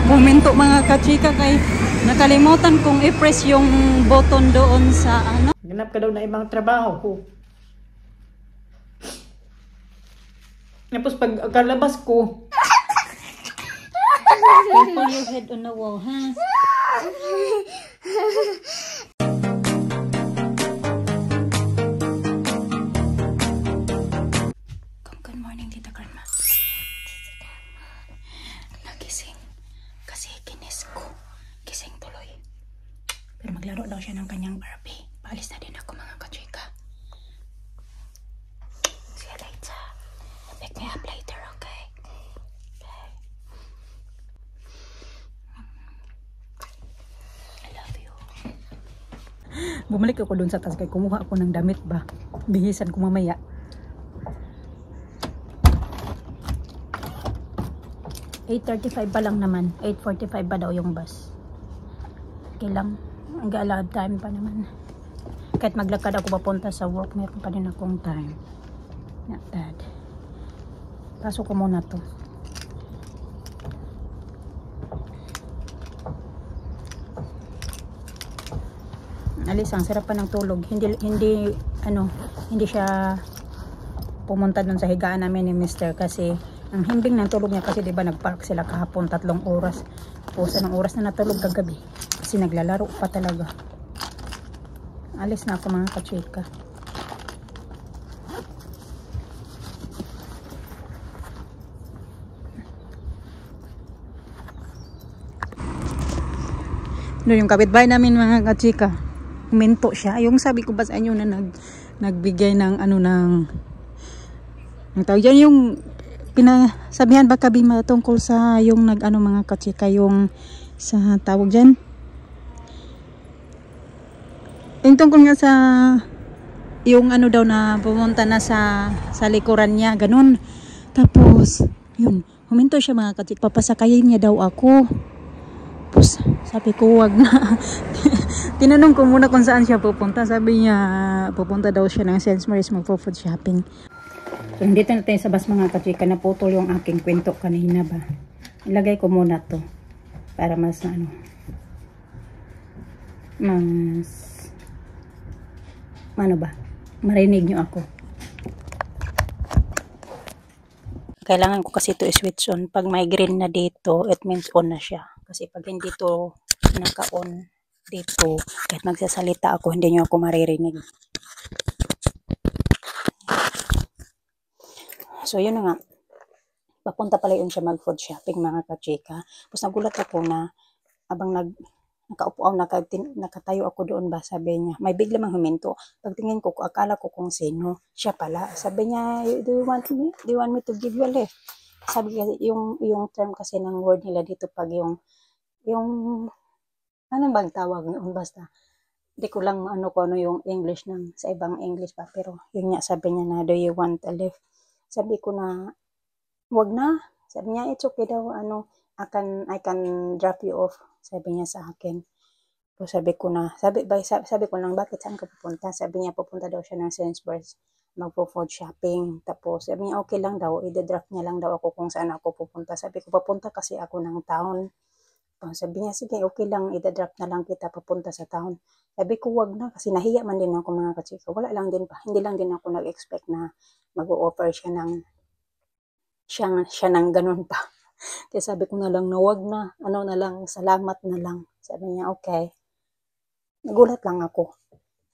buminto mga kachika kay nakalimutan kong i-press yung button doon sa ano. Ganap ka daw na ibang trabaho ko. Tapos pag kalabas ko, Pull your head on the wall, ha? Good morning, Tita Karma. Nagising. Kasi kinis ko. Gising tuloy. Pero maglaro daw siya ng kanyang Barbie. Paalis na din ako mga kachika. See you later. Pick me up later, okay? Okay. I love you. Bumalik ako dun sa taas kay kumuha ako ng damit ba. Bihisan ko mamaya. $8:35 pa lang naman. 8:45 pa daw yung bus. Okay lang. Hanggang time pa naman. Kahit maglakad ako papunta sa work, meron pa din akong time. Not bad. Pasok ko muna to. Alis, ang sarap pa ng tulog. Hindi siya pumunta dun sa higaan namin ni Mr. kasi ang himbing ng tulog niya kasi diba nagpark sila kahapon 3 oras. Tapos anong oras na natulog kagabi kasi naglalaro pa talaga. Alis na ako mga kachika. No, yung kapitbahay namin mga kachika, huminto siya. Yung sabi ko ba sa inyo na nagbigay ng ng tawag dyan, yung pinasabihan ba kabima tungkol sa yung mga kachika, yung sa tawag dyan, yung tungkol nga sa yung daw na pumunta na sa likuran niya, ganun. Tapos yun, huminto siya mga kachika, papasakayin niya daw ako. Tapos sabi ko wag na. Tinanong ko muna kung saan siya pupunta. Sabi niya pupunta daw siya ng Sainsbury's magpo-food shopping. So, hindi na tayo sa bus mga kachika. Naputol yung aking kwento kanina ba. Ilagay ko muna to para mas marinig nyo ako. Kailangan ko kasi ito i-switch on. Pag may green na dito, it means on na siya. Kasi pag hindi to naka-on dito, kahit magsasalita ako, hindi nyo ako maririnig. So, yun na nga. Papunta pala yun siya mag-food shopping, mga kachika. Tapos nagulat ako na abang nakaupo ako, nakatayo ako doon ba, sabi niya, may bigla mang huminto. Pagtingin ko, akala ko kung sino. Siya pala. Sabi niya, do you want me to give you a lift? Sabi kasi, yung term kasi ng word nila dito, pag yung ano bang tawag noon, basta di ko lang ano yung English sa ibang English pa, pero yun nga, sabi niya na, do you want a lift? Sabi ko na, wag na. Sabi niya, it's okay daw, I can drop you off, sabi niya sa akin. So sabi ko lang, bakit saan ka pupunta? Sabi niya, pupunta daw siya ng Sainsbury's, magpo-food shopping. Tapos sabi niya, okay lang daw, i-drop niya lang daw ako kung saan ako pupunta. Sabi ko, papunta kasi ako ng town. Sabi niya, sige, okay lang, i-drop na lang kita papunta sa town. Sabi ko, wag na, kasi nahiya man din ako mga kachika. Wala lang din pa, hindi lang din ako nag-expect na mag-o-offer siya ng ganun pa. Kaya sabi ko na lang na wag na, na lang, salamat na lang. Sabi niya, okay. Nagulat lang ako.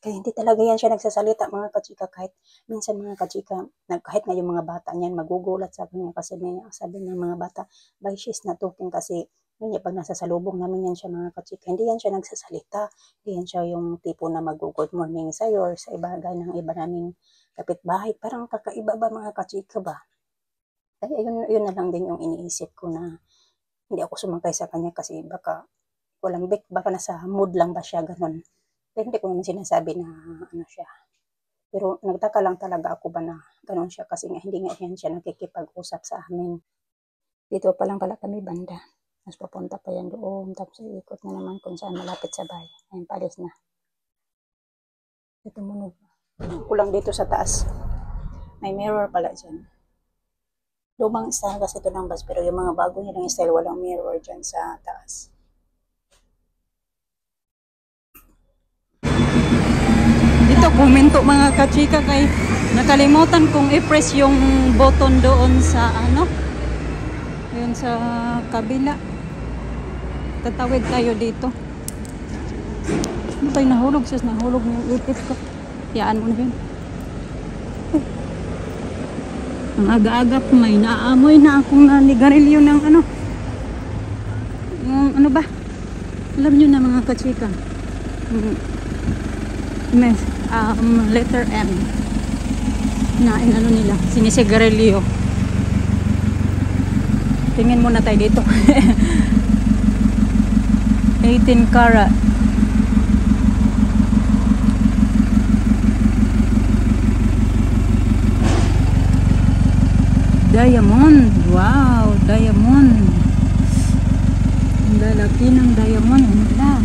Kaya hindi talaga yan siya nagsasalita mga kachika, kahit minsan mga kachika, kahit nga yung mga bata niyan, magugulat, sabi niya, kasi sabi ng mga bata, by she's not talking kasi, yun niya, pag nasa salubong namin yan siya mga kachika, hindi yan siya nagsasalita, hindi yan siya yung tipo na mag-good morning sa'yo or sa ibagay ng iba naming kapitbahay, parang kakaiba ba mga kachika ba? Kaya yun na lang din yung iniisip ko na hindi ako sumakay sa kanya kasi baka nasa mood lang ba siya, ganun. Pero hindi ko naman sinasabi na siya. Pero nagtaka lang talaga ako ba na ganun siya kasi nga hindi nga yan siya nakikipag-usap sa amin. Dito pa lang pala kami banda. Mas papunta pa yan doon. Tapos ikot na naman kung saan malapit sa bahay. Ayun, palis na. Ito muna. Kulang dito sa taas. May mirror pala dyan. Lumang style kasi ito ng bus, pero yung mga bago nilang style, walang mirror dyan sa taas. Dito, komento mga kachika kay nakalimutan kong i-press yung button doon sa yun sa kabila. Tatawid tayo dito. Ano tayo nahulog? Sis, nahulog yung ipit ko. Yaan mo na yun. Ang aga-aga po may naamoy na akong nanigarilyo ng yung ba? Alam nyo na mga kachika. Letter M na nila, sinisigarilyo. Tingin muna tayo dito. 18 karat. Diamond. Wow, diamond. Ang lalaki ng diamond. Wala.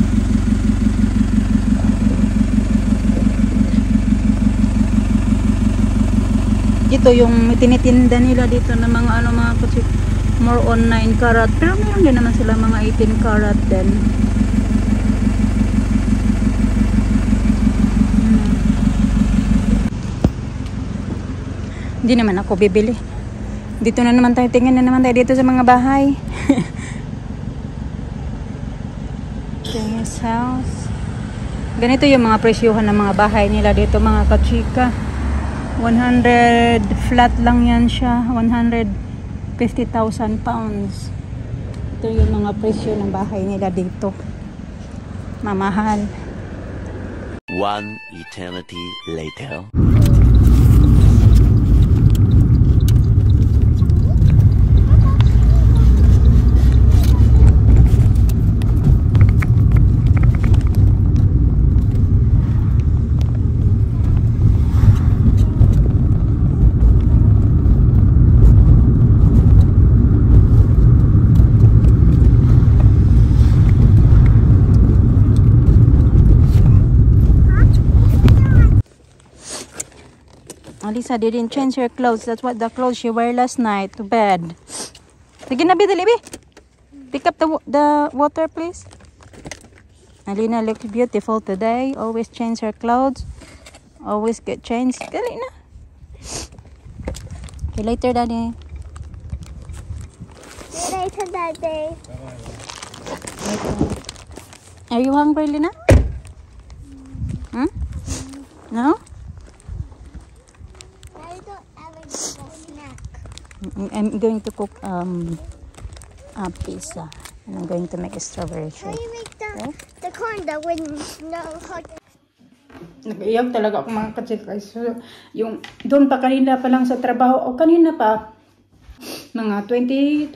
Ito yung tinitinda nila dito ng mga mga kutsi. More on 9 karat. Pero meron din naman sila mga 18 karat din. Hindi naman ako bibili. Dito na naman tayo, tingin na naman tayo dito sa mga bahay. This house. Ganito yung mga presyohan ng mga bahay nila dito mga kachika. 100 flat lang yan siya. 150,000 pounds. Ito yung mga presyo ng bahay nila dito. Mamahal. One eternity later. Alisa didn't change her clothes. That's what the clothes she wore last night to bed. Sige na, dali, bi. Pick up the water, please. Alina looks beautiful today. Always change her clothes. Always get changed. Dali na. Okay, later, Daddy. See you later, Daddy. Later. Are you hungry, Lina? No? I don't ever get a snack. I'm going to cook a pizza. And I'm going to make a strawberry How shake. you make Okay? the corn that wouldn't know how to... Nag-iyak talaga ako mga kachika. So, yung doon pa kanina pa lang sa trabaho, o kanina pa, mga 25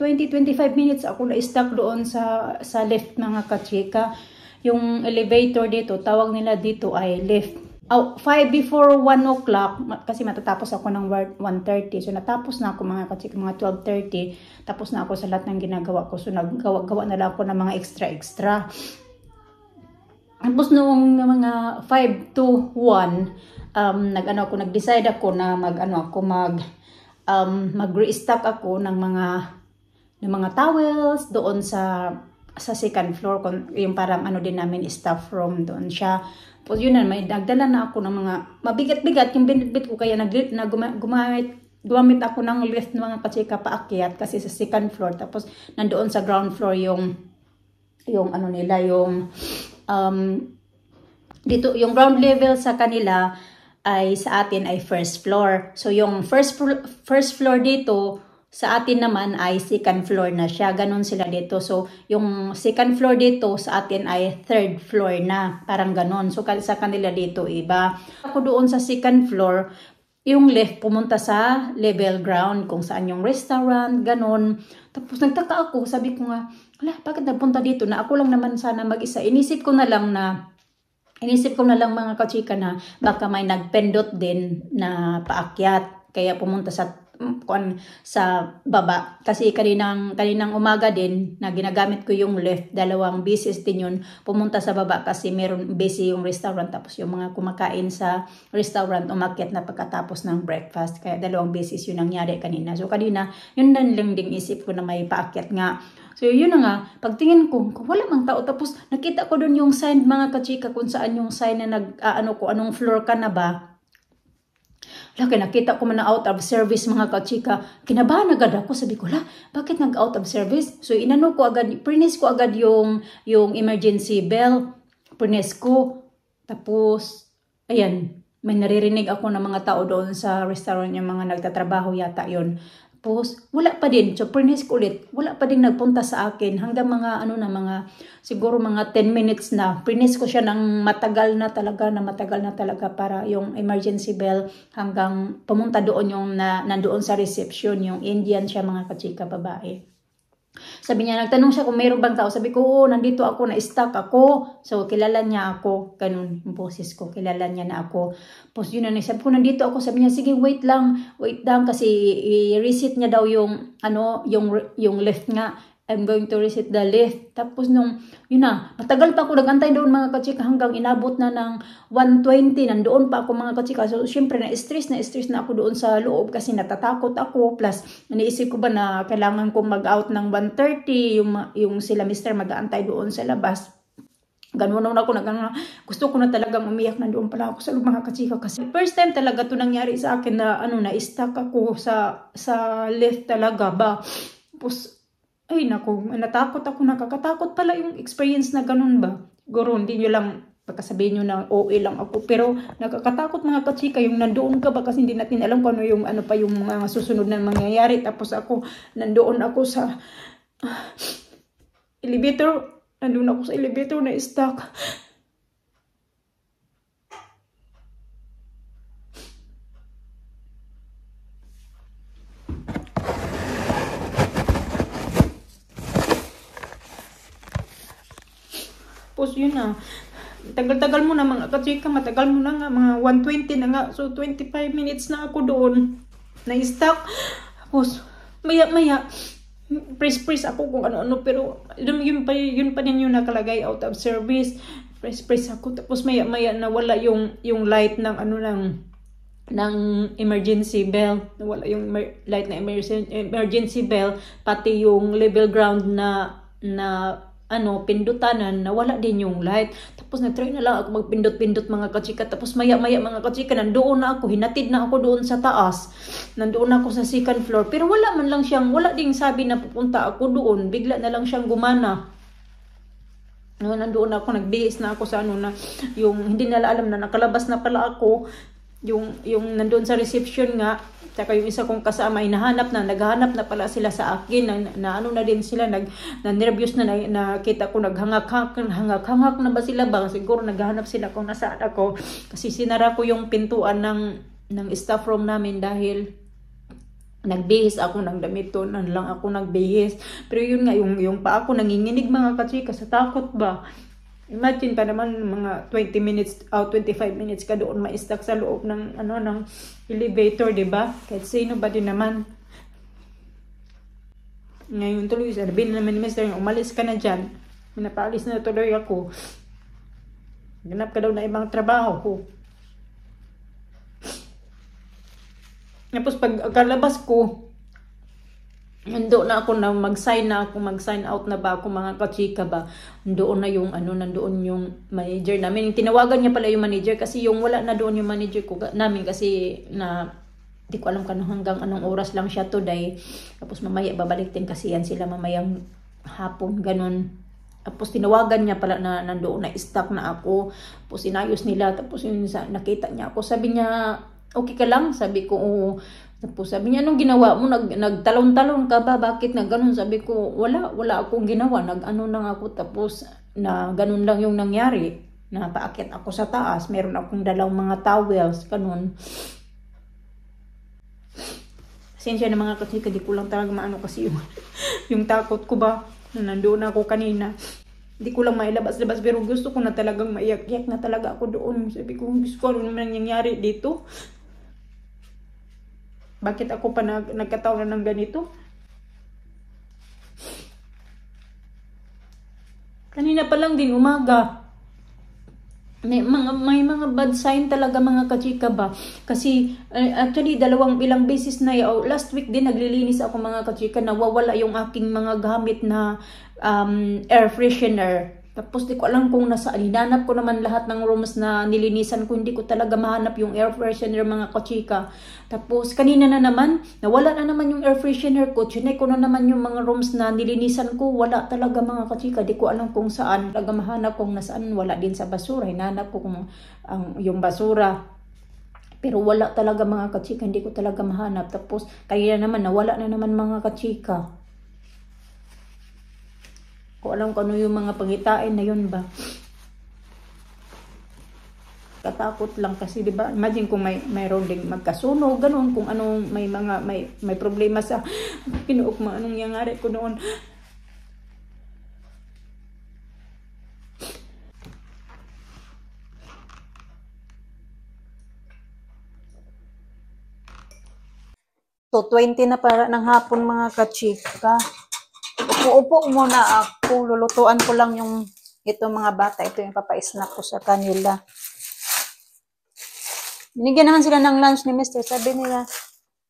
minutes ako na-stuck doon sa lift mga kachika. Yung elevator dito, tawag nila dito ay lift. 5 before 1 o'clock, kasi matatapos ako ng 1:30. So, natapos na ako mga kachika, mga 12:30. Tapos na ako sa lahat ng ginagawa ko. So, naggawa na lang ako ng mga extra. Tapos noong mga 5 to 1, nag-decide ako na mag-restock ako ng mga towels doon sa second floor, yung parang din namin staff room doon siya. Tapos yun na, may nagdala na ako ng mga mabigat-bigat yung binitbit ko, kaya gumamit ako ng lift ng mga kachika paakyat kasi sa second floor. Tapos nandoon sa ground floor yung dito yung ground level sa kanila ay sa atin ay first floor. So yung first floor dito sa atin naman ay second floor na siya. Ganon sila dito. So yung second floor dito sa atin ay third floor na. Parang ganon. So sa kanila dito iba. Ako doon sa second floor, yung lift pumunta sa level ground kung saan yung restaurant, ganon. Tapos nagtaka ako, sabi ko nga, bakit nagpunta dito na ako lang naman sana mag-isa. Inisip ko na lang mga kachika na baka may nagpendot din na paakyat. Kaya pumunta sa sa baba. Kasi kaninang umaga din na ginagamit ko yung lift, dalawang beses din yun pumunta sa baba kasi meron busy yung restaurant, tapos yung mga kumakain sa restaurant umakyat na pagkatapos ng breakfast, kaya dalawang beses yun nangyari kanina. So kanina yun lang ding isip ko na may paakyat nga. So yun na nga, pagtingin ko kung wala mang tao, tapos nakita ko dun yung sign mga kachika, kung saan yung sign na anong floor ka na ba. Laki, nakita ko man na out of service mga kachika. Kinabahan agad ako. Sabi ko, bakit nag-out of service? So, prines ko agad yung emergency bell. Prines ko. Tapos, ayan, may naririnig ako ng mga tao doon sa restaurant, yung mga nagtatrabaho yata yon. Tapos, wala pa din. So, prines ko ulit. Wala pa din nagpunta sa akin. Hanggang siguro mga 10 minutes na. Prines ko siya ng matagal na talaga para yung emergency bell hanggang pumunta doon yung nandoon sa reception. Yung Indian siya mga kachika, babae. Sabi niya, nagtanong siya kung mayroon bang tao. Sabi ko, nandito ako, na-stuck ako. So, kilala niya ako. Ganun yung boses ko. Kilala niya na ako. Tapos yun na, sabi ko, nandito ako. Sabi niya, sige, wait lang. Kasi i-reset niya daw yung lift nga. I'm going to reset the lift. Tapos yun na, matagal pa ako nagantay doon mga kachika hanggang inabot na ng 1:20. Nandoon pa ako mga kachika. So, syempre, na-stress na ako doon sa loob kasi natatakot ako. Plus, naisip ko ba na kailangan kong mag-out ng 1:30, yung sila mister mag-aantay doon sa labas. Ganun ako gusto ko na talagang umiyak, nandoon pala ako sa loob mga kachika kasi first time talaga to nangyari sa akin na na-stuck ako sa lift talaga ba. Tapos, ay naku, natakot ako, nakakatakot pala yung experience na ganun ba. Siguro hindi nyo lang, pagkasabihin nyo na OA lang ako, pero nakakatakot mga kachika yung nandoon ka ba kasi hindi natin alam kung yung mga susunod na mangyayari. Tapos nandoon ako sa elevator, na stuck. Tapos yun na, tagal-tagal mo na mga kachika, matagal mo na nga, mga 1:20 na nga, so 25 minutes na ako doon, na-stuck. Tapos, maya-maya, press ako kung ano-ano, pero yun pa din yung nakalagay out of service. Press ako, tapos maya-maya nawala yung light ng ng emergency bell. Nawala yung light na emergency bell, pati yung level ground na pindutanan, nawala din yung light. Tapos nag-try na lang ako magpindot-pindot mga kachika. Tapos maya-maya mga kachika, nandoon na ako, hinatid na ako doon sa taas. Nandoon ako sa second floor. Pero wala ding sabi na pupunta ako doon. Bigla na lang siyang gumana. Nandoon ako, nagbihis na ako sa yung hindi nila alam na nakalabas na pala ako. Yung nandoon sa reception nga, tsaka yung isa kong kasama ay naghahanap na pala sila sa akin, na din sila, na-nervous na nakita ko, naghangak na ba sila ba? Siguro naghahanap sila kung nasaan ako. Kasi sinara ko yung pintuan ng staff room namin dahil nagbihis ako ng damit to, lang ako nagbihis. Pero yun nga, yung pa ako nanginginig mga kachika sa takot ba. Imagine pa naman mga 25 minutes ka doon ma-stuck sa loob ng elevator, 'di ba? Kahit sino ba din naman. Ngayon tuloy sabi naman ni Mr. umalis ka na diyan. Pinapaalis na tuloy ako. Ganap ka daw na ibang trabaho ko. Tapos pagkalabas ko, nandoon na ako na mag-sign out na ba ako mga kachika ba. Nandoon na nandoon yung manager namin. Tinawagan niya pala yung manager kasi yung wala na doon yung manager namin kasi di ko alam hanggang anong oras lang siya today. Tapos mamaya babalik din kasi yan sila mamayang hapon, ganun. Tapos tinawagan niya pala na nandoon na stuck na ako. Tapos inayos nila. Tapos yun, nakita niya ako. Sabi niya, okay ka lang? Sabi ko, oo. Tapos sabi niya, anong ginawa mo? Nagtalon-talon ka ba? Bakit na ganun? Sabi ko, wala akong ginawa. Lang ako. Tapos na ganun lang yung nangyari. Napaakyat ako sa taas. Meron akong dalawang mga towels. Ganun. Pasensya na mga kachika. Di ko lang talaga maano kasi yung takot ko ba. Nandoon ako kanina. Hindi ko lang mailabas-labas. Pero gusto ko na talagang maiyak-iyak na talaga ako doon. Sabi ko, gusto ko ano naman nangyayari dito. Bakit ako pa nagkataon na ng ganito? Kanina pa lang din umaga. May mga bad sign talaga mga kachika ba. Kasi actually ilang beses na last week din naglilinis ako mga kachika, nawawala yung aking mga gamit na air freshener. Tapos di ko alam kung nasaan. Hinanap ko naman lahat ng rooms na nilinisan ko. Hindi ko talaga mahanap yung air freshener mga kachika. Tapos kanina na naman, nawala na naman yung air freshener ko. Chinay ko na naman yung mga rooms na nilinisan ko. Wala talaga mga kachika. Di ko alam kung saan. Talaga mahanap kung nasaan. Wala din sa basura. Hinanap ko kung yung basura. Pero wala talaga mga kachika. Hindi ko talaga mahanap. Tapos kanina naman, nawala na naman mga kachika. Ko alam kung ano yung mga pangitain na yun ba. Katakot lang kasi, di ba? Imagine kung mayroon ding magkasunog, ganun, kung anong may problema sa pinuukma, anong nangyari ko noon. So, 20 na para ng hapon mga kachika. Upo muna ako. Lulutuan ko lang yung mga bata. Ito yung papa-snack ko sa kanila. Binigyan naman sila ng lunch ni Mr. Sabi nila,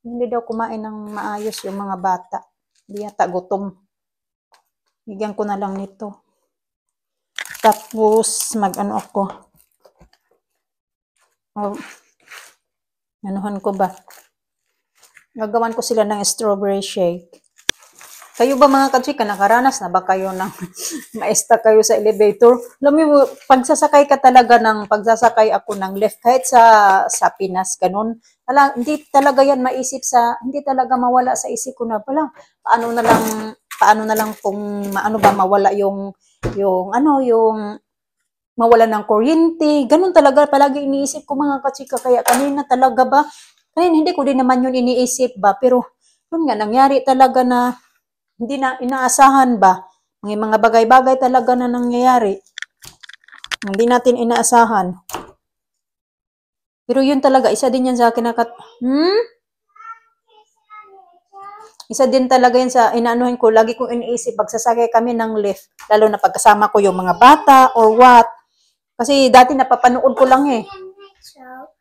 hindi daw kumain ng maayos yung mga bata. Hindi yata gutom. Bigyan ko na lang nito. Tapos, mag-ano ako. Anuhan ko ba? Gagawan ko sila ng strawberry shake. Kayo ba mga kachika, nakaranas na ba kayo ng maesta kayo sa elevator? Alam mo, pagsasakay ako ng lift, kahit sa Pinas, ganun. Hindi talaga yan hindi talaga mawala sa isip ko na pala. Paano na lang kung mawala yung mawala ng kuryente. Ganun talaga, palagi iniisip ko mga kachika. Kaya kanina hindi ko din naman yun iniisip ba. Pero, yun nga, nangyari talaga na hindi na inaasahan ba? May mga bagay-bagay talaga na nangyayari. Hindi natin inaasahan. Pero yun talaga, isa din yan sa akin Isa din talaga yan sa inaanuhin ko. Lagi kong iniisip, pagsasakay kami ng lift, lalo na pagkasama ko yung mga bata or what. Kasi dati napapanood ko lang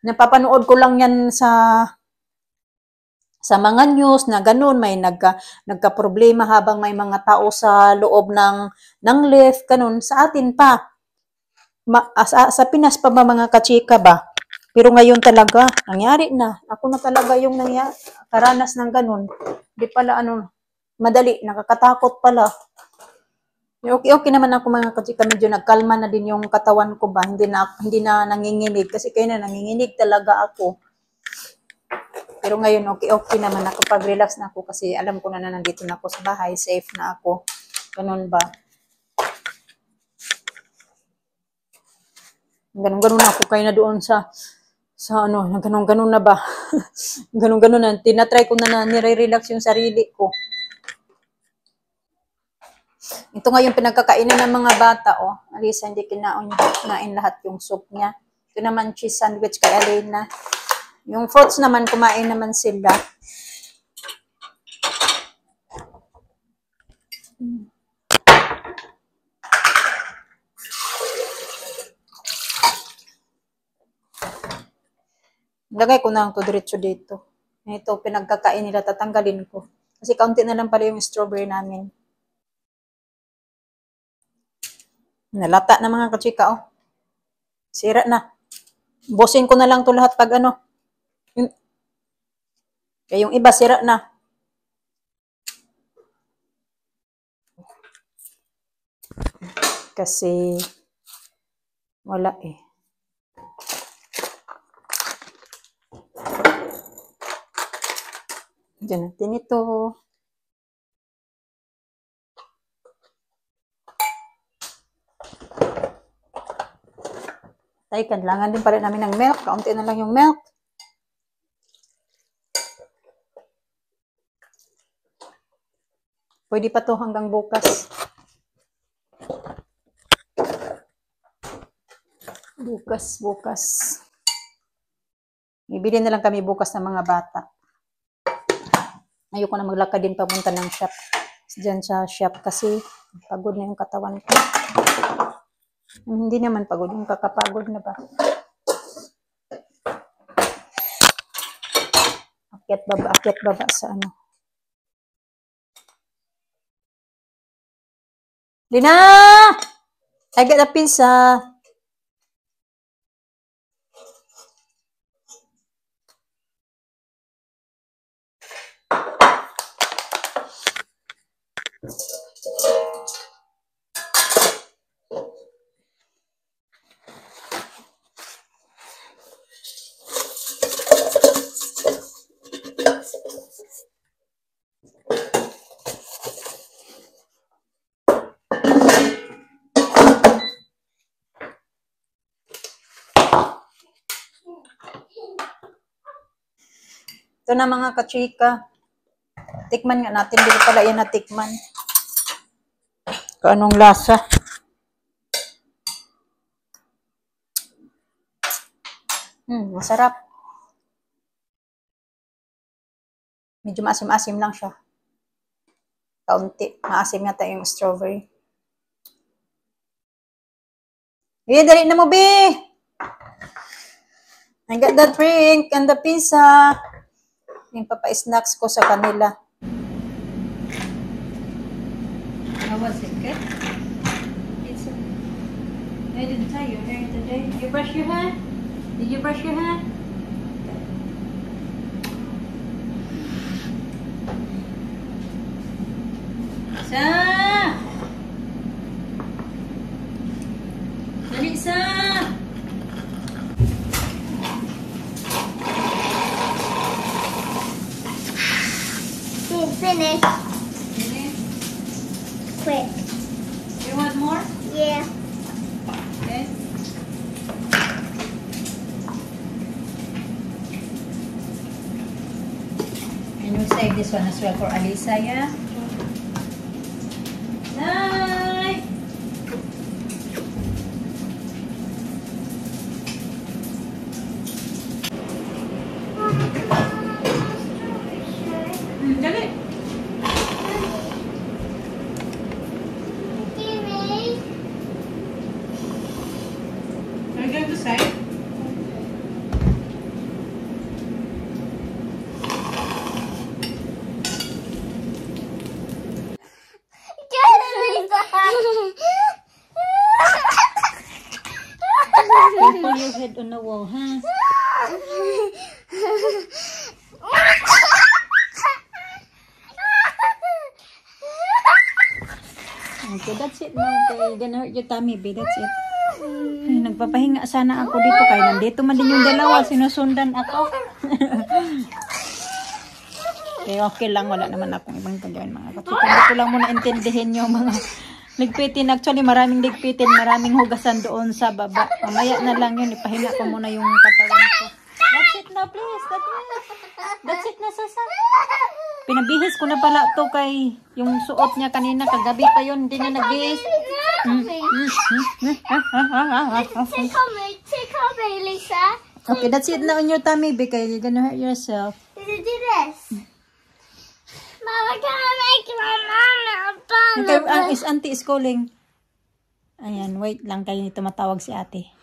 Napapanood ko lang yan sa mga news na ganun, may nagka-problema habang may mga tao sa loob ng lift, ganun. Sa atin pa, sa Pinas pa ba mga kachika ba? Pero ngayon talaga, nangyari na. Ako na talaga yung karanas ng ganun. Di pala madali, nakakatakot pala. Okay naman ako mga kachika, medyo nagkalma na din yung katawan ko ba? Hindi na nanginginig, kasi kaya na nanginginig talaga ako. Pero ngayon, okay naman ako. Pag-relax na ako kasi alam ko na nandito na ako sa bahay. Safe na ako. Ganun ba? Ganun na ako. Kaya na doon ganun na ba? ganun na. Tinatry ko na nire-relax yung sarili ko. Ito nga yung pinagkakainan ng mga bata, Alisa, hindi kinain lahat yung soup niya. Ito naman cheese sandwich kay Alena. Yung fruits naman, kumain naman sila. Lagay ko na ang diretso dito. Ito, pinagkakain nila, tatanggalin ko. Kasi kaunti na lang pala yung strawberry namin. Nalata na mga kachika, Sira na. Bosin ko na lang to lahat pag kaya yung iba, sira na. Kasi, wala Diyan natin ito. Kailangan din pala namin ng milk. Kaunti na lang yung milk. Pwede pa to hanggang bukas. Bukas. Ibili na lang kami bukas ng mga bata. Ayoko na maglakad din papunta ng shop. Diyan sa shop kasi pagod na yung katawan ko. Hindi naman pagod, yung kakapagod na ba. Akyat baba sa ano. Lina! I got a pizza. Ito na mga kachika. Tikman nga natin. Hindi pala yan natikman. Kung anong lasa. Masarap. Medyo maasim-asim lang siya. Kaunti. Maasim yata yung strawberry. Dali na mo, B! I got the drink and the pizza. Yung papa-snacks ko sa kanila. How was it? Good? It's I didn't tell you here today. You brush your hair? Did you brush your hair? Sa! Dali sa! Finish. Quick. You want more? Yeah. Okay. And we'll save this one as well for Alisa, yeah? Bye! Dali! Are you going to say? Don't pull your head on the wall, huh? Okay, that's it now. Okay, gonna hurt your tummy, babe. That's it. Ay, nagpapahinga sana ako dito kaya nandito man din yung dalawa. Sinusundan ako. Okay lang. Wala naman akong ibang kagawin mga kapatid. Hindi ko lang muna intindihin yung mga ligpitin. Actually, maraming ligpitin. Maraming hugasan doon sa baba. Mamaya na lang yun. Ipahinga ko muna yung katawan ko. That's it na, please. That's it na, Sasa. Pinabihis ko na pala to kay yung suot niya kanina. Kagabi pa yun. Hindi na nagbihis. Take off me, Lisa. Okay, that's it now on your tummy because you're gonna hurt yourself. Did you do this? Mama, can I make my mama a bun? Okay, is auntie is calling. Ayan, wait lang kayo. Tumatawag si ate.